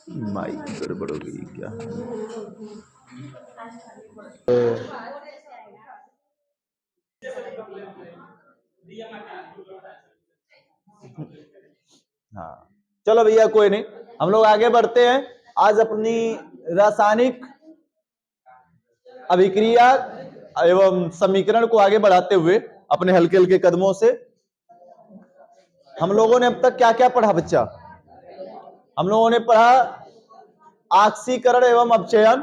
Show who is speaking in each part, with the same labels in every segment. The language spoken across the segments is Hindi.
Speaker 1: माइक गड़बड़ हो गई क्या? हाँ चलो भैया कोई नहीं, हम लोग आगे बढ़ते हैं। आज अपनी रासायनिक अभिक्रिया एवं समीकरण को आगे बढ़ाते हुए अपने हल्के हल्के कदमों से हम लोगों ने अब तक क्या क्या पढ़ा बच्चा? हम लोगों ने पढ़ा ऑक्सीकरण एवं अपचयन,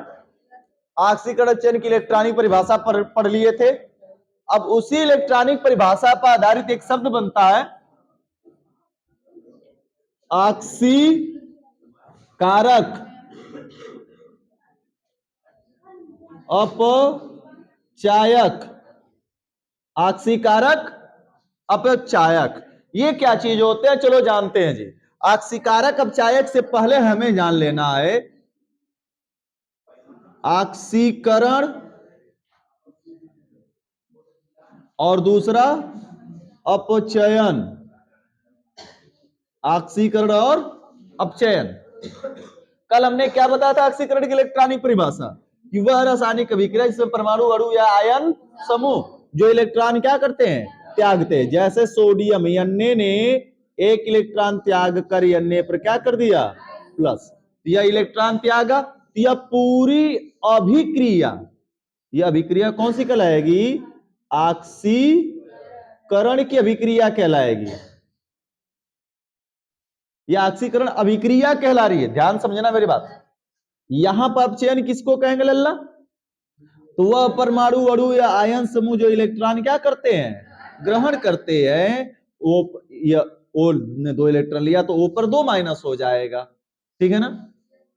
Speaker 1: ऑक्सीकरण अपचयन की इलेक्ट्रॉनिक परिभाषा पढ़ लिए थे। अब उसी इलेक्ट्रॉनिक परिभाषा पर आधारित एक शब्द बनता है ऑक्सीकारक अपचायक। ऑक्सीकारक अपचायक ये क्या चीज होते हैं, चलो जानते हैं जी। ऑक्सीकारक अपचायक से पहले हमें जान लेना है ऑक्सीकरण और दूसरा अपचयन। ऑक्सीकरण और अपचयन, कल हमने क्या बताया था? ऑक्सीकरण की इलेक्ट्रॉनिक परिभाषा कि वह रासायनिक अभिक्रिया जिसमें परमाणु अणु या आयन समूह जो इलेक्ट्रॉन क्या करते हैं, त्यागते हैं। जैसे सोडियम Na ने एक इलेक्ट्रॉन त्याग कर Na पर क्या कर दिया, प्लस। यह इलेक्ट्रॉन त्यागा, यह पूरी अभिक्रिया, यह अभिक्रिया कौन सी कहलाएगी? ऑक्सीकरण की अभिक्रिया कहलाएगी। यह ऑक्सीकरण अभिक्रिया कहला रही है, ध्यान समझना मेरी बात। यहां पर अपचयन किसको कहेंगे लल्ला? तो वह परमाणु अणु या आयन समूह जो इलेक्ट्रॉन क्या करते हैं, ग्रहण करते हैं। ओ ने 2 इलेक्ट्रॉन लिया तो O पर 2 माइनस हो जाएगा, ठीक है ना?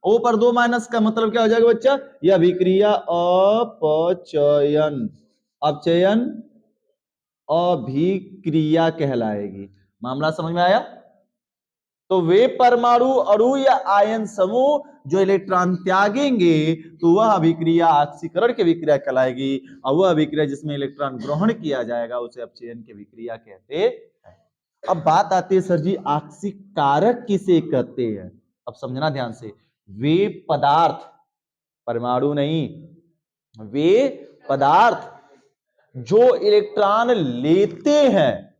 Speaker 1: O पर 2 माइनस का मतलब क्या हो जाएगा बच्चा? यह अभिक्रिया अपचयन, अपचयन अभिक्रिया कहलाएगी। मामला समझ में आया? तो वे परमाणु अणु या आयन समूह जो इलेक्ट्रॉन त्यागेंगे तो वह अभिक्रिया ऑक्सीकरण की अभिक्रिया कहलाएगी, और वह अभिक्रिया जिसमें इलेक्ट्रॉन ग्रहण किया जाएगा उसे अपचयन की अभिक्रिया कहते हैं। अब बात आती है सर जी ऑक्सीकारक किसे कहते हैं? अब समझना ध्यान से। वे पदार्थ, परमाणु नहीं, वे पदार्थ जो इलेक्ट्रॉन लेते हैं,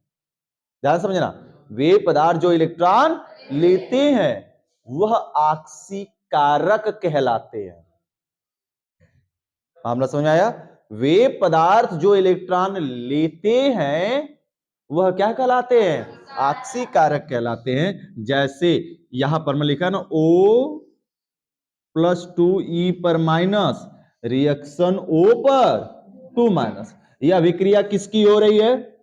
Speaker 1: ध्यान समझना, वे पदार्थ जो इलेक्ट्रॉन लेते हैं वह ऑक्सीकारक कहलाते हैं। मामला समझ आया? वे पदार्थ जो इलेक्ट्रॉन लेते हैं वह क्या कहलाते हैं? ऑक्सीकारक कहलाते हैं। जैसे यहां पर मैं लिखा ना O+2E पर माइनस, रिएक्शन O पर 2 माइनस। यह अभिक्रिया किसकी हो रही है?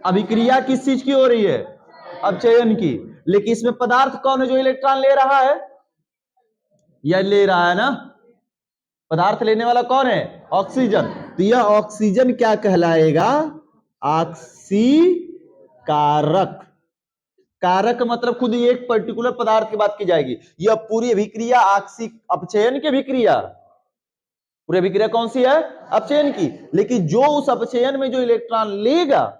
Speaker 1: अभिक्रिया किस चीज की हो रही है? अपचयन की। लेकिन इसमें पदार्थ कौन है जो इलेक्ट्रॉन ले रहा है? यह ले रहा है ना, पदार्थ लेने वाला कौन है? ऑक्सीजन। तो यह ऑक्सीजन क्या कहलाएगा? ऑक्सीकारक। कारक मतलब खुद एक पर्टिकुलर पदार्थ की बात की जाएगी। यह पूरी अभिक्रिया अपचयन की अभिक्रिया, पूरी अभिक्रिया कौन सी है? अपचयन की। लेकिन जो उस अपचयन में जो इलेक्ट्रॉन लेगा,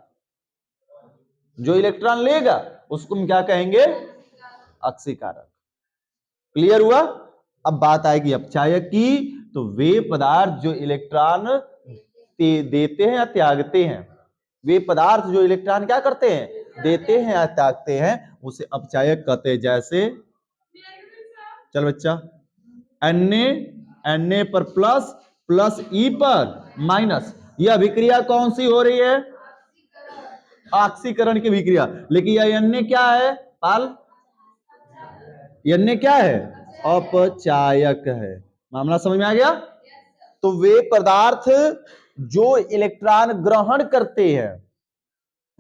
Speaker 1: जो इलेक्ट्रॉन लेगा उसको हम क्या कहेंगे? ऑक्सीकारक। क्लियर हुआ? अब बात आएगी अपचायक की। तो वे पदार्थ जो इलेक्ट्रॉन देते हैं या त्यागते हैं, वे पदार्थ जो इलेक्ट्रॉन क्या करते हैं? देते हैं या त्यागते हैं, उसे अपचायक कहते हैं। जैसे चल बच्चा, Na पर प्लस, प्लस E पर माइनस, यह अभिक्रिया कौन सी हो रही है? ऑक्सीकरण की अभिक्रिया। लेकिन यह Na क्या है पाल? Na क्या है? अपचायक है। मामला समझ में आ गया? तो वे पदार्थ जो इलेक्ट्रॉन ग्रहण करते हैं,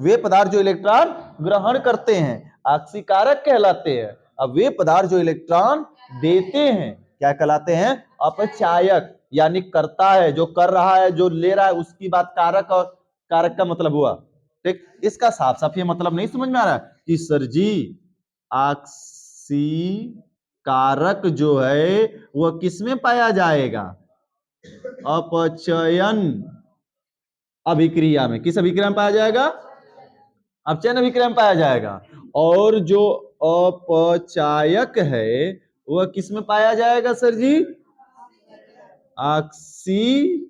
Speaker 1: वे पदार्थ जो इलेक्ट्रॉन ग्रहण करते हैं ऑक्सीकारक कहलाते हैं। अब वे पदार्थ जो इलेक्ट्रॉन देते हैं क्या कहलाते हैं? अपचायक। यानी करता है, जो कर रहा है, जो ले रहा है, उसकी बात कारक, और कारक का मतलब हुआ। ठीक, इसका साफ साफ ये मतलब नहीं समझ में आ रहा कि सर जी ऑक्सीकारक जो है वह किसमें पाया जाएगा? अपचयन अभिक्रिया में। किस अभिक्रिया में पाया जाएगा? अपचयन अभिक्रिया में पाया जाएगा। और जो अपचायक है वह किस में पाया जाएगा सर जी? ऑक्सीकरण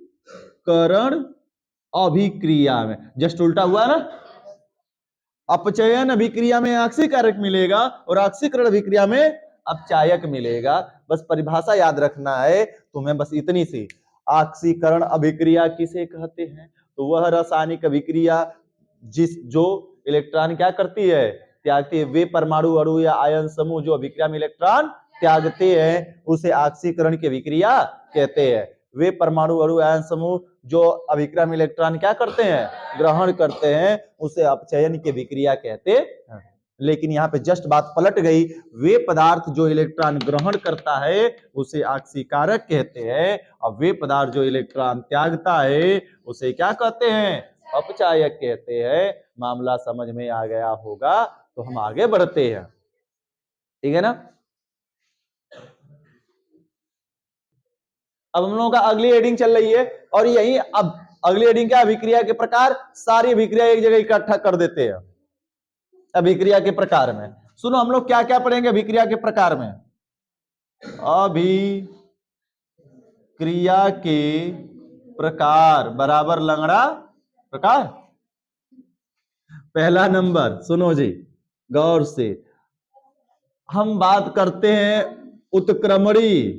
Speaker 1: अभिक्रिया में। जस्ट उल्टा हुआ ना, अपचयन अभिक्रिया में ऑक्सीकारक मिलेगा और ऑक्सीकरण अभिक्रिया में अपचायक मिलेगा। बस परिभाषा याद रखना है तुम्हें, बस इतनी सी। ऑक्सीकरण अभिक्रिया किसे कहते हैं? तो वह रासायनिक अभिक्रिया जो इलेक्ट्रॉन क्या करती है? त्यागती है। वे परमाणु अणु या आयन समूह जो अभिक्रिया में इलेक्ट्रॉन त्यागते हैं उसे ऑक्सीकरण की अभिक्रिया कहते हैं। वे परमाणु अणु आयन समूह जो अभिक्रिया में इलेक्ट्रॉन क्या करते हैं? ग्रहण करते हैं, उसे अपचयन की अभिक्रिया कहते हैं। लेकिन यहाँ पे जस्ट बात पलट गई। वे पदार्थ जो इलेक्ट्रॉन ग्रहण करता है उसे ऑक्सीकारक कहते हैं, और वे पदार्थ जो इलेक्ट्रॉन त्यागता है उसे क्या कहते हैं? अपचायक कहते हैं। मामला समझ में आ गया होगा, तो हम आगे बढ़ते हैं। ठीक है ना? अब हम लोगों का अगली हेडिंग चल रही है, और यही अब अगली हेडिंग क्या? अभिक्रिया के प्रकार। सारी अभिक्रिया एक जगह इकट्ठा कर देते हैं अभिक्रिया के प्रकार में। सुनो, हम लोग क्या क्या पढ़ेंगे अभिक्रिया के प्रकार में? अभिक्रिया के प्रकार बराबर लंगड़ा प्रकार। पहला नंबर सुनो जी गौर से, हम बात करते हैं उत्क्रमणीय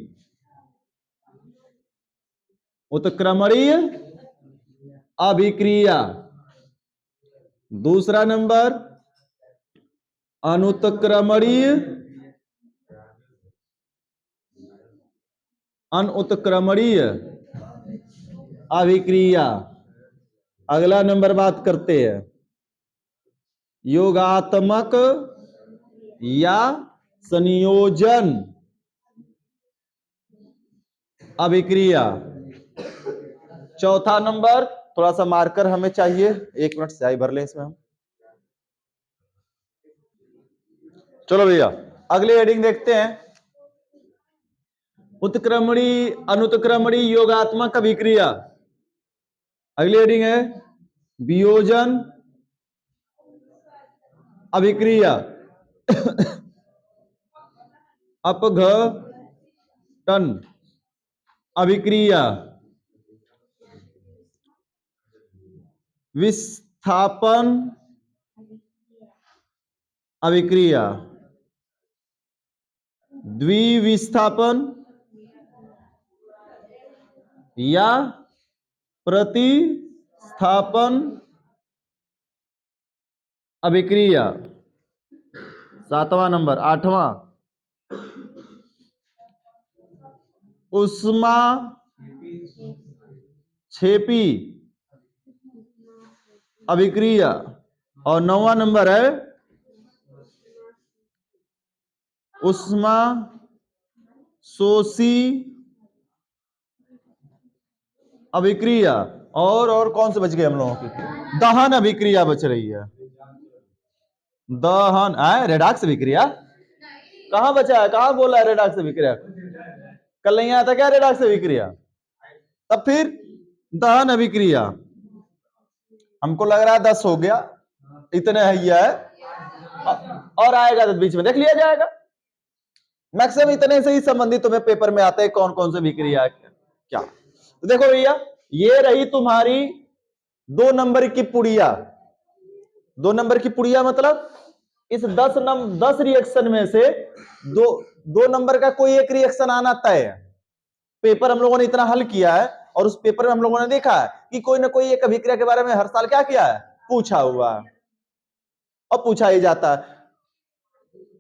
Speaker 1: अभिक्रिया। दूसरा नंबर अनुत्क्रमणीय अभिक्रिया। अगला नंबर बात करते हैं योगात्मक या संयोजन अभिक्रिया। चौथा नंबर, थोड़ा सा मार्कर हमें चाहिए, 1 मिनट स्याही भर लें इसमें हम। चलो भैया अगली हेडिंग देखते हैं। उत्क्रमणीय अनुत्क्रमणीय योगात्मक अभिक्रिया। अगली हेडिंग है वियोजन अभिक्रिया, अपघटन अभिक्रिया, विस्थापन अभिक्रिया, द्विविस्थापन या प्रतिस्थापन अभिक्रिया। 7वां नंबर। 8वां उष्मा क्षेपी अभिक्रिया, और 9वां नंबर है उष्मा शोषी अभिक्रिया। और कौन से बच गए हम लोगों की? दहन अभिक्रिया बच रही है। दहन है रेडॉक्स अभिक्रिया। कहां बचा है? कहां बोला है रेडॉक्स अभिक्रिया? कल नहीं आया था क्या रेडॉक्स अभिक्रिया? तब फिर दहन अभिक्रिया। हमको लग रहा है 10 हो गया, इतने है और आएगा तो बीच में देख लिया जाएगा। मैक्सिमम इतने से ही संबंधित तुम्हें पेपर में आते हैं कौन कौन से अभिक्रिया क्या। तो देखो भैया, ये रही तुम्हारी 2 नंबर की पुड़िया। 2 नंबर की पुड़िया मतलब इस 10 रिएक्शन में से दो नंबर का कोई एक रिएक्शन आना तय है। पेपर हम लोगों ने इतना हल किया है, और उस पेपर में हम लोगों ने देखा है कि कोई ना कोई एक अभिक्रिया के बारे में हर साल क्या किया है? पूछा हुआ है और पूछा ही जाता है।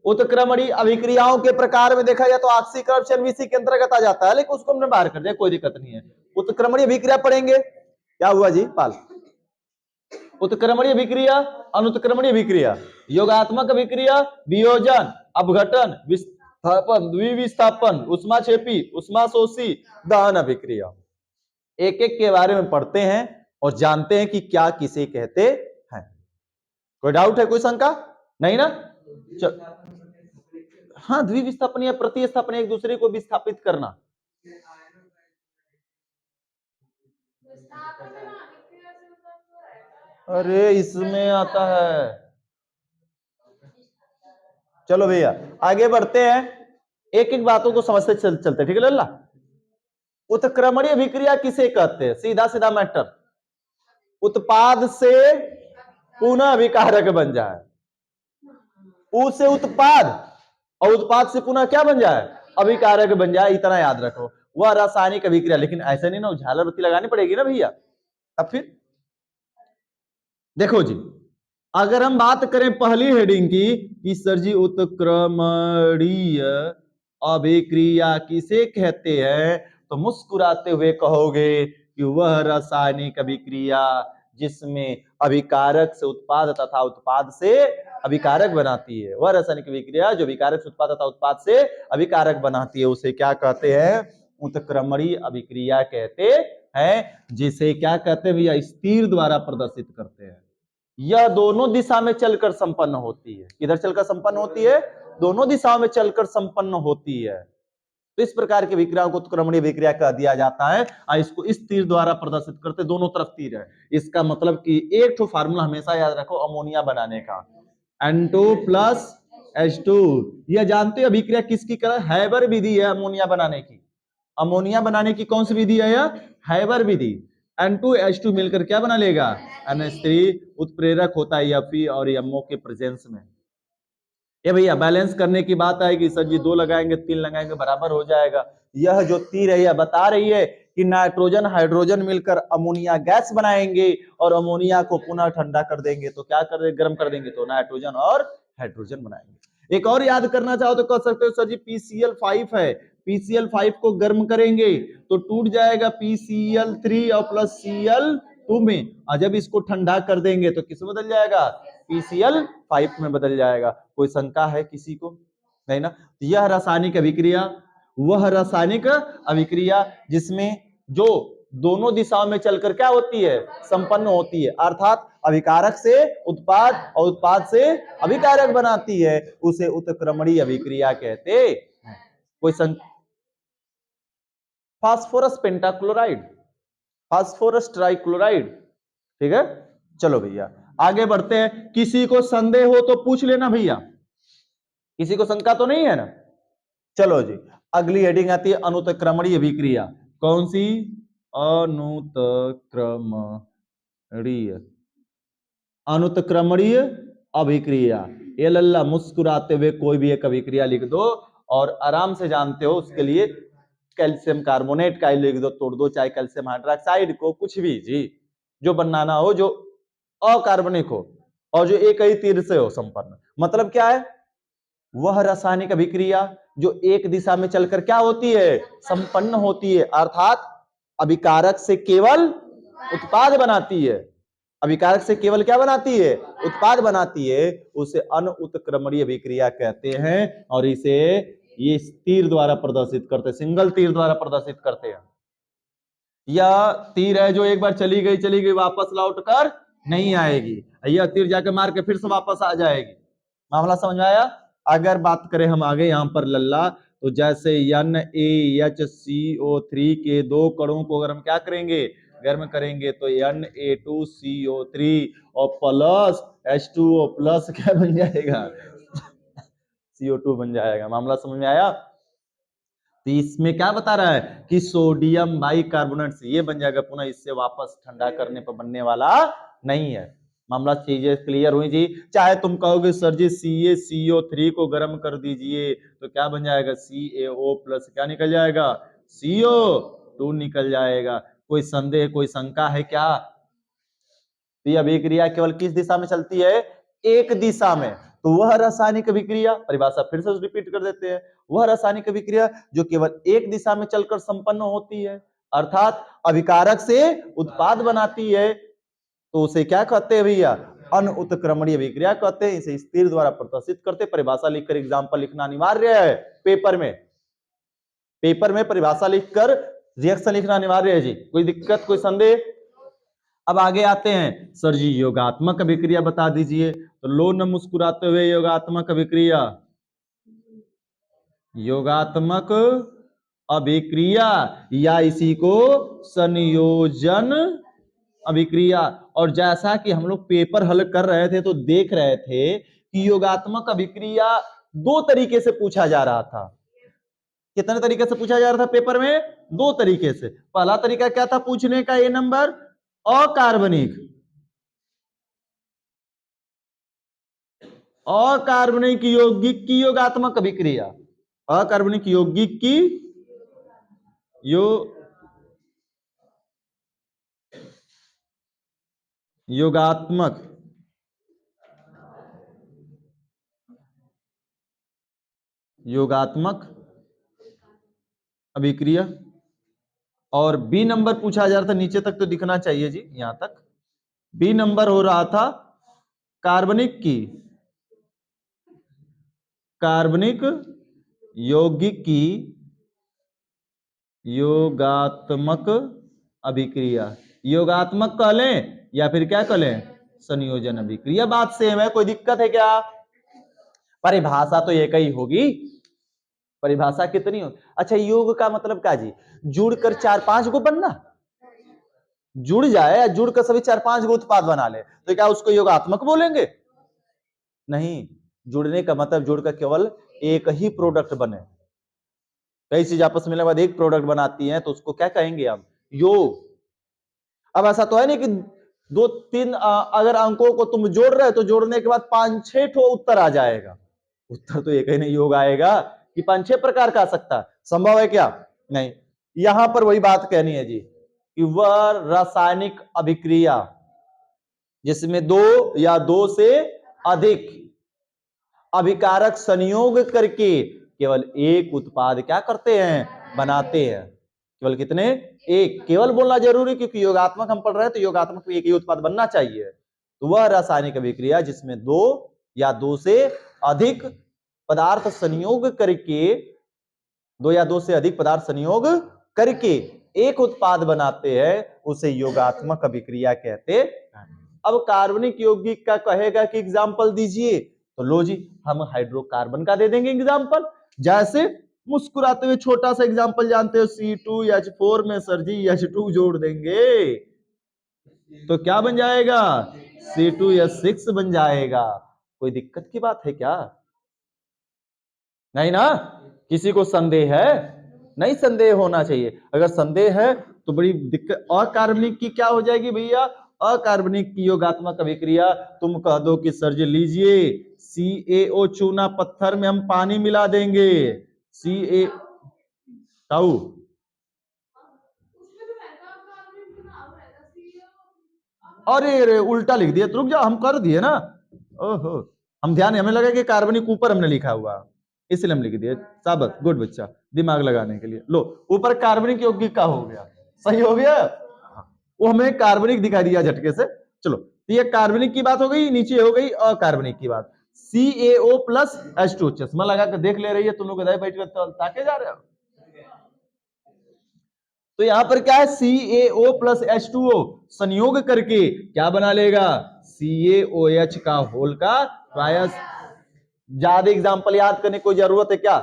Speaker 1: उत्क्रमणीय अभिक्रियाओं के प्रकार में देखा जाए तो ऑक्सीकरण इसी के अंतर्गत आ जाता है, लेकिन उसको हमने बाहर कर दिया, कोई दिक्कत नहीं है। उत्क्रमणीय अभिक्रिया पढ़ेंगे। क्या हुआ जी पाल? उत्क्रमणीय अभिक्रिया, अनुत्क्रमणीय अभिक्रिया, योगात्मक अभिक्रिया, वियोजन, अपघटन, विस्थापन, द्विविस्थापन, उष्माक्षेपी, उष्माशोषी, दहन अभिक्रिया। एक एक के बारे में पढ़ते हैं और जानते हैं कि क्या किसे कहते हैं। कोई डाउट है? कोई शंका नहीं ना? हाँ, द्विविस्थापन या प्रतिस्थापन, एक दूसरे को विस्थापित करना। अरे इसमें आता है चलो भैया आगे बढ़ते हैं, एक एक बातों को समझते चलते, ठीक है लल्ला। उत्क्रमणीय अभिक्रिया किसे कहते हैं? सीधा सीधा मैटर, उत्पाद से पुनः अभिकारक बन जाए, उ से उत्पाद और उत्पाद से पुनः क्या बन जाए? अभिकारक बन जाए, इतना याद रखो। वह रासायनिक अभिक्रिया, लेकिन ऐसे नहीं ना, झालर बत्ती लगानी पड़ेगी ना भैया। अब फिर देखो जी, अगर हम बात करें पहली हेडिंग की कि सर जी उत्क्रमणीय अभिक्रिया किसे कहते हैं, तो मुस्कुराते हुए कहोगे कि वह रासायनिक अभिक्रिया जिसमें अभिकारक से उत्पाद तथा उत्पाद से अभिकारक बनाती है, वह रासायनिक अभिक्रिया जो अभिकारक से उत्पाद तथा उत्पाद से अभिकारक बनाती है, उसे क्या कहते हैं? उत्क्रमणीय अभिक्रिया कहते हैं। जिसे क्या कहते हैं भैया? स्थिर द्वारा प्रदर्शित करते हैं। यह दोनों दिशा में चलकर संपन्न होती है। किधर चलकर संपन्न होती है? दोनों दिशाओं में चलकर संपन्न होती है। तो इस प्रकार की विक्रियाओं को उत्क्रमणीय विक्रिया कह दिया जाता है। और इसको इस तीर द्वारा प्रदर्शित करते, दोनों तरफ तीर है। इसका मतलब कि एक तो फार्मूला हमेशा याद रखो अमोनिया बनाने का, N2 प्लस H2। यह जानते हो अभिक्रिया किसकी कर? हैबर विधि है अमोनिया बनाने की। अमोनिया बनाने की कौन सी विधि है? यह हैबर विधि। N2H2 मिलकर क्या बना लेगा? NH3। उत्प्रेरक होता है Fe और MO के प्रेजेंस में। ये भैया बैलेंस करने की बात आएगी, सर जी 2 लगाएंगे 3 लगाएंगे बराबर हो जाएगा। यह जो तीर है यह बता रही है कि नाइट्रोजन हाइड्रोजन मिलकर अमोनिया गैस बनाएंगे और अमोनिया को पुनः ठंडा कर देंगे, तो क्या कर देंगे? गर्म कर देंगे, तो नाइट्रोजन और हाइड्रोजन बनाएंगे। एक और याद करना चाहो तो कह सकते हो सर जी PCl5 है, PCl5 को गर्म करेंगे तो टूट जाएगा PCl3 और प्लस Cl2 में, और जब इसको ठंडा कर देंगे तो किस में बदल जाएगा? PCl5 में बदल जाएगा। कोई शंका है किसी को? नहीं ना। यह रासायनिक अभिक्रिया, वह रासायनिक अभिक्रिया जिसमें जो दोनों दिशाओं में चलकर क्या होती है? संपन्न होती है, अर्थात अभिकारक से उत्पाद और उत्पाद से अभिकारक बनाती है, उसे उत्क्रमणीय अभिक्रिया कहते हैं। कोई फास्फोरस पेंटाक्लोराइड, फास्फोरस ट्राइक्लोराइड, ठीक है। चलो भैया आगे बढ़ते हैं। किसी को संदेह हो तो पूछ लेना भैया, किसी को शंका तो नहीं है ना? चलो जी अगली हेडिंग आती है अनुत्क्रमणीय अभिक्रिया। कौन सी? अनुत्क्रमणीय, अनुत्क्रमणीय अभिक्रिया। ये लल्ला मुस्कुराते हुए कोई भी एक अभिक्रिया लिख दो और आराम से जानते हो उसके लिए कैल्शियम कार्बोनेट का लिख दो, तोड़ दो, चाहे कैल्शियम हाइड्रोक्साइड को, कुछ भी जी जो बनाना हो, जो अकार्बनिक हो और जो एक ही तीर से हो संपन्न। मतलब क्या है? वह रासायनिक अभिक्रिया जो एक दिशा में चलकर क्या होती है? संपन्न होती है, अर्थात अभिकारक से केवल उत्पाद बनाती है। अभिकारक से केवल क्या बनाती है? उत्पाद बनाती है, उसे अनुत्क्रमणीय अभिक्रिया कहते हैं। और इसे ये तीर द्वारा प्रदर्शित करते हैं, सिंगल तीर द्वारा प्रदर्शित करते हैं। यह तीर है जो एक बार चली गई वापस लौट कर नहीं आएगी, यह तीर जाके मार के फिर से वापस आ जाएगी। मामला समझ में आया? अगर बात करें हम आगे यहां पर लल्ला, तो जैसे NaHCO3 के 2 कणों को अगर हम क्या करेंगे? गर्म करेंगे, तो Na2CO3 और प्लस H2O प्लस क्या बन जाएगा? CO2 बन जाएगा। मामला समझ में आया? तो इसमें क्या बता रहा है कि सोडियम बाइकार्बोनेट से ये बन जाएगा, पुनः इससे वापस ठंडा करने पर बनने वाला नहीं है। मामला चीजें क्लियर हुई जी? चाहे तुम कहोगे सर जी CaCO3 को गर्म कर दीजिए तो क्या बन जाएगा? CaO प्लस क्या निकल जाएगा? CO2 निकल जाएगा। कोई संदेह, कोई शंका है क्या? तो यह अभिक्रिया केवल किस दिशा में चलती है? एक दिशा में। तो वह रासायनिक अभिक्रिया, परिभाषा फिर से रिपीट कर देते हैं, वह रासायनिक अभिक्रिया जो केवल एक दिशा में चलकर संपन्न होती है, अर्थात अभिकारक से उत्पाद बनाती है, तो उसे क्या कहते हैं भैया? अनुत्क्रमणीय अभिक्रिया कहते हैं। इसे स्थिर द्वारा प्रदर्शित करते। परिभाषा लिखकर एग्जाम्पल लिखना अनिवार्य है पेपर में, पेपर में परिभाषा लिखकर रिएक्शन लिखना अनिवार्य है जी। कोई दिक्कत, कोई संदेह? अब आगे आते हैं, सर जी योगात्मक अभिक्रिया बता दीजिए। तो लो न मुस्कुराते हुए योगात्मक अभिक्रिया, योगात्मक अभिक्रिया या इसी को संयोजन अभिक्रिया। और जैसा कि हम लोग पेपर हल कर रहे थे तो देख रहे थे कि योगात्मक अभिक्रिया दो तरीके से पूछा जा रहा था। कितने तरीके से पूछा जा रहा था पेपर में? दो तरीके से। पहला तरीका क्या था पूछने का? ए नंबर, अकार्बनिक, अकार्बनिक यौगिक की योगात्मक अभिक्रिया, अकार्बनिक यौगिक की योगात्मक अभिक्रिया। और बी नंबर पूछा जा रहा था, नीचे तक तो दिखना चाहिए जी, यहां तक। बी नंबर हो रहा था कार्बनिक यौगिक की योगात्मक अभिक्रिया। योगात्मक कह लें या फिर क्या कह लें? संयोजन अभिक्रिया। बात सेम है, कोई दिक्कत है क्या? परिभाषा तो एक ही होगी, परिभाषा कितनी हो? अच्छा, योग का मतलब क्या जी? जुड़कर 4-5 गो बनना, जुड़ जाए या जुड़कर सभी 4-5 गो उत्पाद बना ले, तो क्या उसको योगात्मक बोलेंगे? नहीं, जुड़ने का मतलब जुड़कर केवल एक ही प्रोडक्ट बने। कई चीज आपस में मिलने के बाद एक प्रोडक्ट बनाती हैं, तो उसको क्या कहेंगे हम? योग। अब ऐसा तो है नहीं कि 2-3 अगर अंकों को तुम जोड़ रहे हो तो जोड़ने के बाद 5-6 ठो उत्तर आ जाएगा। उत्तर तो एक ही नहीं योग आएगा कि 5-6 प्रकार का आ सकता है। संभव है क्या? नहीं। यहां पर वही बात कहनी है जी कि वह रासायनिक अभिक्रिया जिसमें दो या दो से अधिक अभिकारक संयोग करके केवल एक उत्पाद क्या करते हैं? बनाते हैं। केवल कितने? एक। केवल बोलना जरूरी, क्योंकि योगात्मक हम पढ़ रहे हैं तो योगात्मक में एक ही उत्पाद बनना चाहिए। तो वह रासायनिक अभिक्रिया जिसमें दो या दो से अधिक पदार्थ संयोग करके, दो या दो से अधिक पदार्थ संयोग करके एक उत्पाद बनाते हैं, उसे योगात्मक अभिक्रिया कहते हैं। अब कार्बनिक यौगिक का कहेगा कि एग्जाम्पल दीजिए, तो लो जी, हम हाइड्रोकार्बन का दे देंगे एग्जाम्पल। जैसे मुस्कुराते हुए छोटा सा एग्जाम्पल जानते हो, C2H4 में सर जी H2 जोड़ देंगे तो क्या बन जाएगा? C2H6 बन जाएगा। कोई दिक्कत की बात है क्या? नहीं ना? किसी को संदेह है? नहीं संदेह होना चाहिए। अगर संदेह है तो बड़ी दिक्कत। अकार्बनिक की क्या हो जाएगी भैया? अकार्बनिक की योगात्मक अभिक्रिया तुम कह दो कि सर जी लीजिए CaO चूना पत्थर में हम पानी मिला देंगे, Ca काऊ अरे उल्टा लिख दिया, तो रुक जाओ, हम कर दिए ना। ओहो, हम ध्यान, हमें लगा कि कार्बनिक ऊपर हमने लिखा हुआ, इसलिए हम लिख दिए। साबत, गुड बच्चा, दिमाग लगाने के लिए। लो, ऊपर कार्बनिक यौगिक का हो गया, सही हो गया। वो हमें कार्बनिक दिखाई दिया झटके से। चलो, तो ये कार्बनिक की बात हो गई, नीचे हो गई अकार्बनिक की बात। CaO प्लस H2, चश्मा लगा कर देख ले रही है तुम लोग, बैठ कर ताके जा रहे हो। तो यहां पर क्या है? CaO प्लस H2O संयोग करके क्या बना लेगा? CaOH का होल का ट्रायस। ज्यादा एग्जांपल याद करने की कोई जरूरत है क्या?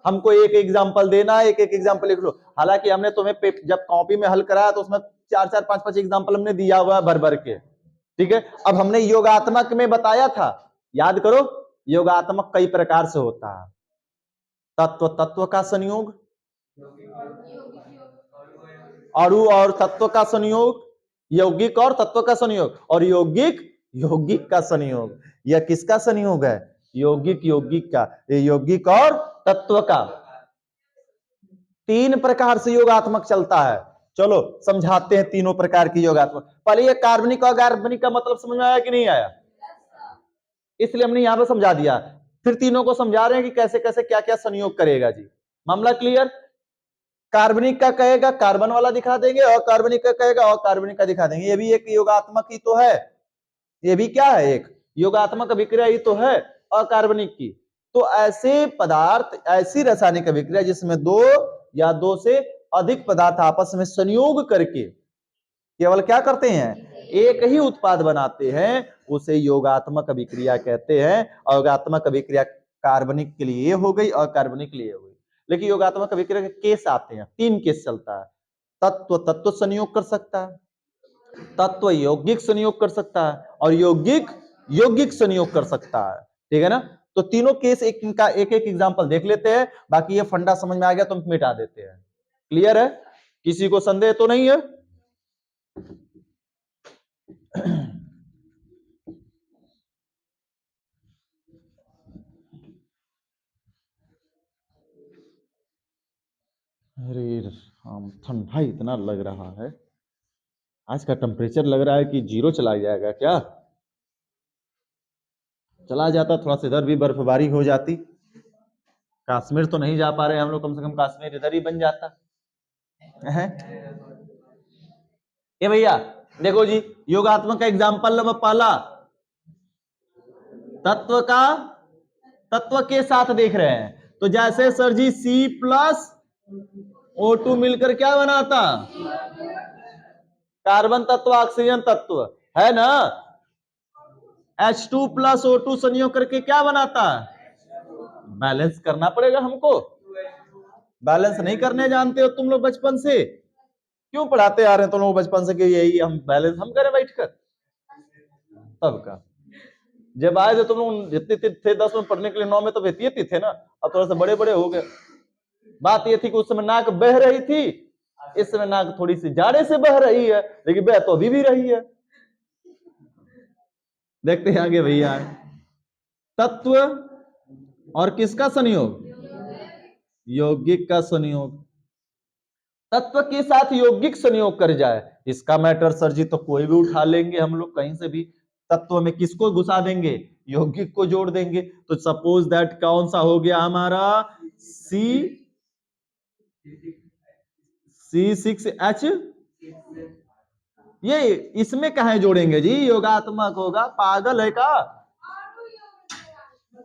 Speaker 1: हमको एक एग्जांपल देना है, एक एक एग्जांपल लिख लो। हालांकि हमने तुम्हें जब कॉपी में हल कराया तो उसमें 4-4, 5-5 एग्जांपल हमने दिया हुआ है भर भर के, ठीक है। अब हमने योगात्मक में बताया था, याद करो, योगात्मक कई प्रकार से होता है। तत्व तत्व का संयोग, अणु और तत्व का संयोग, यौगिक और तत्व का संयोग, और यौगिक यौगिक का संयोग। यह किसका संयोग है? यौगिक यौगिक का, यौगिक और तत्व का। 3 प्रकार से योगात्मक चलता है। चलो समझाते हैं तीनों प्रकार की योगात्मक। पहले ये कार्बनिक और अकार्बनिक का मतलब समझ में आया कि नहीं आया? इसलिए हमने यहां पर समझा दिया, फिर तीनों को समझा रहे हैं कि कैसे कैसे क्या क्या संयोग करेगा जी। मामला क्लियर? कार्बनिक का कहेगा कार्बन वाला दिखा देंगे, और कार्बनिक का कहेगा और कार्बनिक का दिखा देंगे। ये भी एक योगात्मक ही तो है, ये भी क्या है? एक योगात्मक अभिक्रिया ही तो है अकार्बनिक की। तो ऐसे पदार्थ, ऐसी रासायनिक अभिक्रिया जिसमें दो या दो से अधिक पदार्थ आपस में संयोग करके केवल क्या करते हैं? एक ही उत्पाद बनाते हैं, उसे योगात्मक अभिक्रिया कहते हैं। योगात्मक अभिक्रिया कार्बनिक के लिए हो गई, अकार्बनिक के लिए हो गई। लेकिन योगात्मक अभिक्रिया के केस आते हैं, 3 केस चलता है। तत्व तत्व संयोग कर सकता है, तत्व यौगिक संयोग कर सकता है, और यौगिक यौगिक संयोग कर सकता है, ठीक है ना। तो तीनों केस एक का एक एक एग्जांपल देख लेते हैं, बाकी ये फंडा समझ में आ गया तो हम मिटा देते हैं। क्लियर है? किसी को संदेह तो नहीं है? अरे हम ठंडा इतना लग रहा है, आज का टेम्परेचर लग रहा है कि 0 चला जाएगा क्या। चला जाता थोड़ा सा इधर भी बर्फबारी हो जाती। कश्मीर तो नहीं जा पा रहे हम लोग, कम से कम कश्मीर इधर ही बन जाता है। ये भैया देखो जी, योगात्मक का एग्जाम्पल नंबर पहला, तत्व के साथ देख रहे हैं। तो जैसे सर जी C+O2 मिलकर क्या बनाता? कार्बन तत्व, ऑक्सीजन तत्व, है ना। H2+O2 संयोग करके क्या बनाता? बैलेंस करना पड़ेगा हमको। बैलेंस नहीं करने जानते हो तुम लोग बचपन से? क्यों पढ़ाते आ रहे हैं तुम लोग बचपन से कि यही हम बैलेंस हम करें बैठकर? तब का जब आए थे तुम लोग जितने थे 10 में पढ़ने के लिए, 9 में तो वेती थे ना, अब थोड़ा सा बड़े बड़े हो गए। बात ये थी कि उस समय नाक बह रही थी, इस समय नाक थोड़ी सी जाड़े से बह रही है, लेकिन बह तो अभी भी रही है। देखते हैं आगे भैया, तत्व और किसका संयोग? यौगिक का संयोग। तत्व के साथ यौगिक संयोग कर जाए, इसका मैटर सर जी तो कोई भी उठा लेंगे हम लोग कहीं से भी। तत्व में किसको घुसा देंगे? यौगिक को जोड़ देंगे। तो सपोज दैट कौन सा हो गया हमारा? C6H। ये इसमें कहा जोड़ेंगे जी? योगात्मक होगा, पागल है का?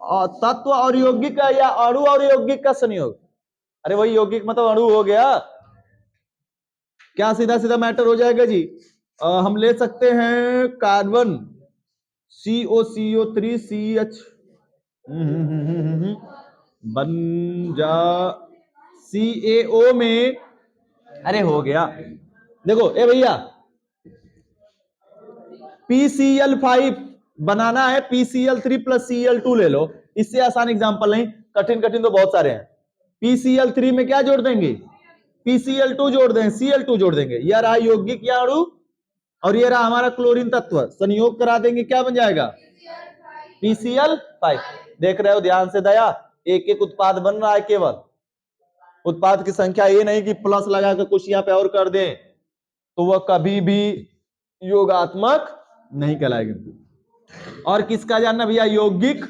Speaker 1: और तत्व और यौगिक का, या अणु और यौगिक का संयोग? अरे वही यौगिक मतलब अणु हो गया क्या? सीधा सीधा मैटर हो जाएगा जी। हम ले सकते हैं कार्बन CO3CH बन जा CaO में। अरे हो गया। देखो ए भैया, PCl5 बनाना है, PCl3+Cl2 ले लो। इससे आसान एग्जांपल नहीं, कठिन कठिन तो बहुत सारे हैं। PCl3 में क्या जोड़ देंगे? PCl2 जोड़ देंगे, Cl2 जोड़ देंगे। यह रहा यौगिक या अणु, और ये रहा हमारा क्लोरीन तत्व, संयोग करा देंगे, क्या बन जाएगा? PCl5। देख रहे हो ध्यान से दया, एक एक उत्पाद बन रहा है। केवल उत्पाद की संख्या ये नहीं कि प्लस लगा कर कुछ यहाँ पे और कर दे, तो वह कभी भी योगात्मक नहीं कहलाएगा। और किसका जानना भैया? यौगिक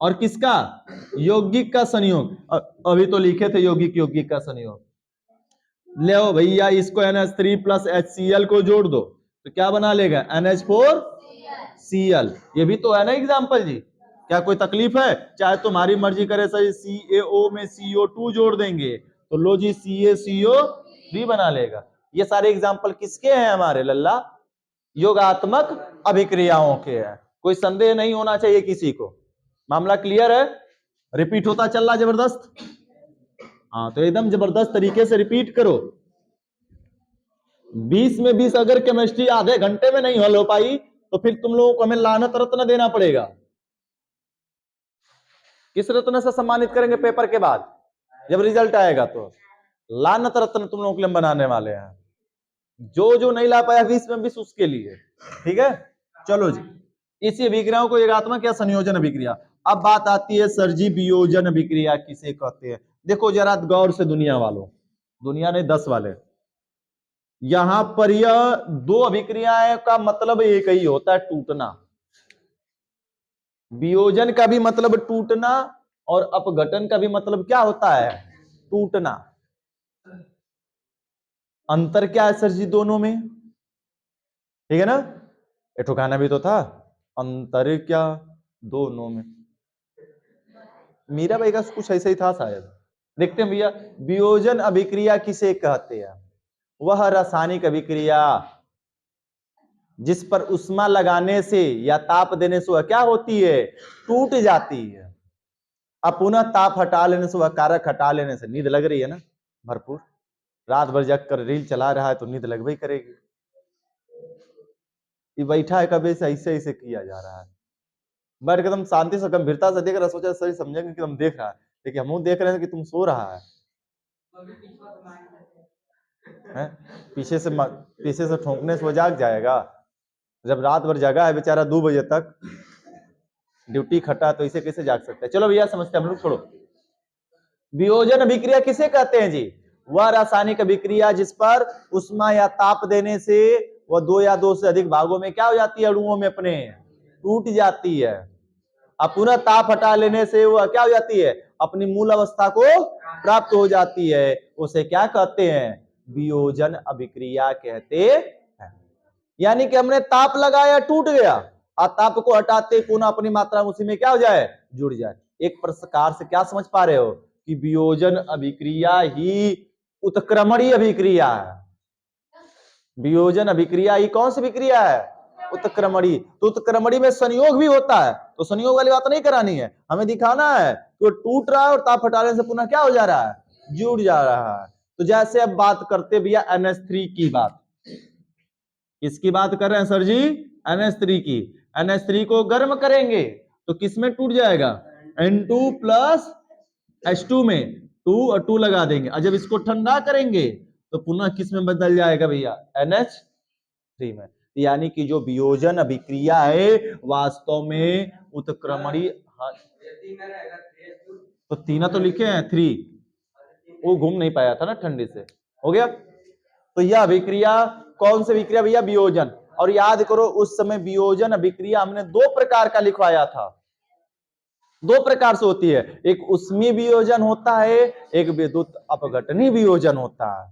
Speaker 1: और किसका? यौगिक का संयोग। अभी तो लिखे थे यौगिक यौगिक का संयोग। ले भैया इसको NH3+HCl को जोड़ दो तो क्या बना लेगा? NH4Cl। ये भी तो है ना एग्जाम्पल जी, क्या कोई तकलीफ है? चाहे तुम्हारी मर्जी करे सही, CaO में CO2 जोड़ देंगे तो लो जी CaCO3 बना लेगा। ये सारे एग्जाम्पल किसके हैं हमारे लल्ला? योगात्मक अभिक्रियाओं के हैं। कोई संदेह नहीं होना चाहिए किसी को। मामला क्लियर है? रिपीट होता चल रहा जबरदस्त। हाँ तो एकदम जबरदस्त तरीके से रिपीट करो। 20 में 20 अगर केमिस्ट्री आधे घंटे में नहीं हल हो पाई तो फिर तुम लोगों को हमें लानत रत्न देना पड़ेगा। किस रत्न से सम्मानित करेंगे पेपर के बाद जब रिजल्ट आएगा? तो लानत रत्न तुम लोगों के लिए बनाने वाले हैं। जो नहीं ला पाया 20 में 20 उसके लिए। ठीक है, चलो जी। इसी अभिक्रियाओं को एकात्मक या संयोजन अभिक्रिया। अब बात आती है सर जी वियोजन अभिक्रिया किसे कहते हैं? देखो जरा गौर से दुनिया वालों, दुनिया ने 10 वाले, यहां पर यह दो अभिक्रियाएं का मतलब एक ही होता है, टूटना। वियोजन का भी मतलब टूटना और अपघटन का भी मतलब क्या होता है? टूटना। अंतर क्या है सर जी दोनों में? ठीक है ना, ये ठुकाना भी तो था। अंतर क्या दोनों में? मीरा भाई का कुछ ऐसा ही था शायद। देखते हैं भैया, वियोजन अभिक्रिया किसे कहते हैं? वह रासायनिक अभिक्रिया जिस पर उष्मा लगाने से या ताप देने से वह क्या होती है? टूट जाती है। अब पुनः ताप हटा लेने से, वह कारक हटा लेने से, नींद लग रही है ना भरपूर, रात भर जग कर रील चला रहा है तो नींद लगभग करेगी। ये बैठा है कभी से ऐसे ऐसे किया जा रहा है। बैठ के एकदम शांति से गंभीरता से देख रहा, सोचा सही समझेंगे कि तुम देख रहा है, लेकिन हम देख रहे हैं कि तुम सो रहा है। पीछे से ठोंकने से वो जाग जाएगा? जब रात भर जगा है बेचारा 2 बजे तक ड्यूटी खटा, तो इसे कैसे जाग सकता है? चलो भैया समझते हैं हम लोग, छोड़ो। वियोजन अभिक्रिया किसे कहते हैं जी? वह रासायनिक अभिक्रिया जिस पर उष्मा या ताप देने से वह 2 या 2 से अधिक भागों में क्या हो जाती है? अणुओं में अपने टूट जाती है। अब पुनः ताप हटा लेने से वह क्या हो जाती है? अपनी मूल अवस्था को प्राप्त हो जाती है। उसे क्या कहते हैं? वियोजन अभिक्रिया कहते हैं। यानी कि हमने ताप लगाया, टूट गया, और ताप को हटाते पुनः अपनी मात्रा उसी में क्या हो जाए? जुड़ जाए। एक प्रकार से क्या समझ पा रहे हो कि वियोजन अभिक्रिया ही उत्क्रमणीय अभिक्रिया है। वियोजन अभिक्रिया ही कौन सी अभिक्रिया है? उत्क्रमणी। तो उत्क्रमणी में संयोग भी होता है, तो संयोग वाली बात नहीं करानी है, हमें दिखाना है कि वो टूट रहा है और ताप हटाने से पुनः क्या हो जा रहा है? जुड़ जा रहा है। तो जैसे अब बात करते भैया NH3 की बात, किसकी बात कर रहे हैं सर जी? NH3 की। NH3 को गर्म करेंगे तो किस में टूट जाएगा? N2 प्लस H2 में 2 और 2 लगा देंगे, और जब इसको ठंडा करेंगे तो पुनः किस में बदल जाएगा भैया? NH3 में। यानी कि जो वियोजन अभिक्रिया है वास्तव में उत्क्रमणी, तो तीना तो लिखे हैं 3, वो घूम नहीं पाया था ना ठंडी से, हो गया। तो यह अभिक्रिया कौन सी अभिक्रिया भैया? वियोजन। और याद करो उस समय वियोजन अभिक्रिया हमने 2 प्रकार का लिखवाया था, 2 प्रकार से होती है, एक उष्मीय वियोजन होता है, एक विद्युत अपघटनीय वियोजन होता है।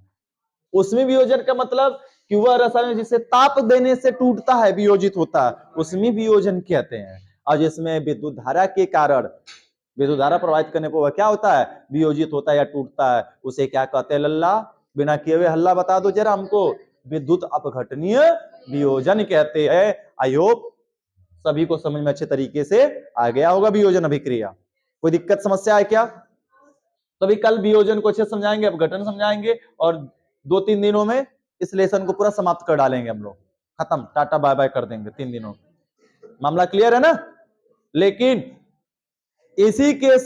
Speaker 1: उष्मीय वियोजन का मतलब कि वह रसायन जिसे ताप देने से टूटता है, वियोजित होता है, उष्मीय वियोजन कहते हैं। और जिसमें विद्युत धारा के कारण विद्युत धारा प्रवाहित करने पर वह क्या होता है? वियोजित होता है या टूटता है, उसे क्या कहते हैं? लल्ला, बिना किए हुए हल्ला बता दो जरा हमको। विद्युत अपघटनीय वियोजन कहते हैं। आई होप सभी को समझ में अच्छे तरीके से आ गया होगा वियोजन अभिक्रिया। कोई दिक्कत समस्या है क्या? तो अभी कल वियोजन को अच्छे समझाएंगे, अपघटन समझाएंगे, और 2-3 दिनों में इस लेसन को पूरा समाप्त कर डालेंगे हम लोग, खत्म, टाटा बाय बाय कर देंगे 3 दिनों। मामला क्लियर है ना? लेकिन इसी के